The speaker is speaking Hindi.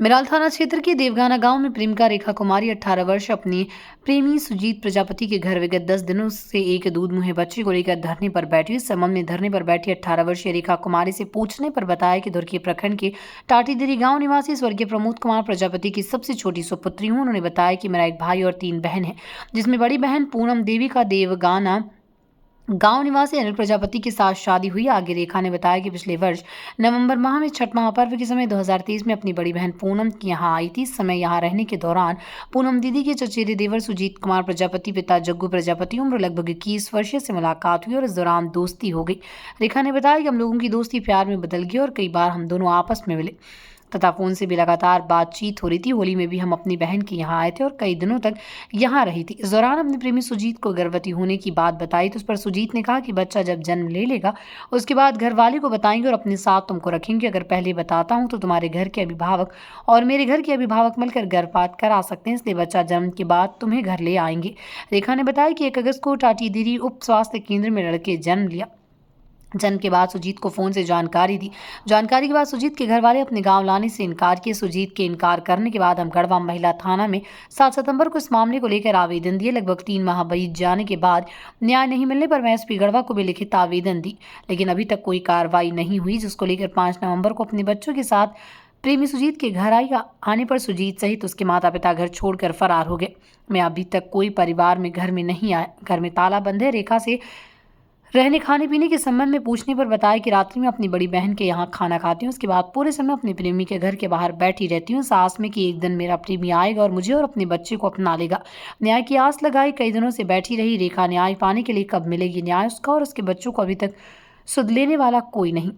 मिराल थाना क्षेत्र के देवगाना गांव में प्रेमिका रेखा कुमारी 18 वर्ष अपने प्रेमी सुजीत प्रजापति के घर विगत 10 दिनों से एक दूध मुहे बच्चे को लेकर धरने पर बैठी। इस संबंध में धरने पर बैठी 18 वर्षीय रेखा कुमारी से पूछने पर बताया कि धुरकी प्रखंड के टाटीदेरी गांव निवासी स्वर्गीय प्रमोद कुमार प्रजापति की सबसे छोटी सुपुत्री हूं। उन्होंने बताया कि मेरा एक भाई और 3 बहन है, जिसमें बड़ी बहन पूनम देवी का देवगाना गांव निवासी अनिल प्रजापति के साथ शादी हुई। आगे रेखा ने बताया कि पिछले वर्ष नवंबर माह में छठ महापर्व के समय 2023 में अपनी बड़ी बहन पूनम यहां आई थी। इस समय यहां रहने के दौरान पूनम दीदी के चचेरे देवर सुजीत कुमार प्रजापति पिता जग्गू प्रजापति उम्र लगभग 21 वर्षीय से मुलाकात हुई और इस दौरान दोस्ती हो गई। रेखा ने बताया कि हम लोगों की दोस्ती प्यार में बदल गई और कई बार हम दोनों आपस में मिले तथा फोन से भी लगातार बातचीत हो रही थी। होली में भी हम अपनी बहन के यहाँ आए थे और कई दिनों तक यहाँ रही थी। इस दौरान अपने प्रेमी सुजीत को गर्भवती होने की बात बताई तो उस पर सुजीत ने कहा कि बच्चा जब जन्म ले लेगा उसके बाद घर वाले को बताएंगे और अपने साथ तुमको रखेंगे। अगर पहले बताता हूँ तो तुम्हारे घर के अभिभावक और मेरे घर के अभिभावक मिलकर गर्भपात करा सकते हैं, इसलिए बच्चा जन्म के बाद तुम्हें घर ले आएंगे। रेखा ने बताया कि 1 अगस्त को टाटीदेरी उप स्वास्थ्य केंद्र में लड़के जन्म लिया। जन्म के बाद सुजीत को फोन से जानकारी दी। जानकारी के बाद सुजीत के घर वाले अपने गांव लाने से इनकार किए। सुजीत के इनकार करने के बाद हम गढ़वा महिला थाना में 7 सितंबर को इस मामले को लेकर आवेदन दिए। लगभग 3 माह बीत जाने के बाद न्याय नहीं मिलने पर मैं एसपी गढ़वा को भी लिखित आवेदन दी, लेकिन अभी तक कोई कार्रवाई नहीं हुई, जिसको लेकर 5 नवंबर को अपने बच्चों के साथ प्रेमी सुजीत के घर आने पर सुजीत सहित उसके माता पिता घर छोड़कर फरार हो गए। मैं अभी तक कोई परिवार में घर में नहीं आया, घर में ताला बंद है। रेखा से रहने खाने पीने के संबंध में पूछने पर बताया कि रात्रि में अपनी बड़ी बहन के यहाँ खाना खाती हूँ, उसके बाद पूरे समय अपने प्रेमी के घर के बाहर बैठी रहती हूँ, सास में कि एक दिन मेरा प्रेमी आएगा और मुझे और अपने बच्चे को अपना लेगा। न्याय की आस लगाई, कई दिनों से बैठी रही। रेखा न्याय पाने के लिए कब मिलेगी न्याय उसका और उसके बच्चों को, अभी तक सुध लेने वाला कोई नहीं।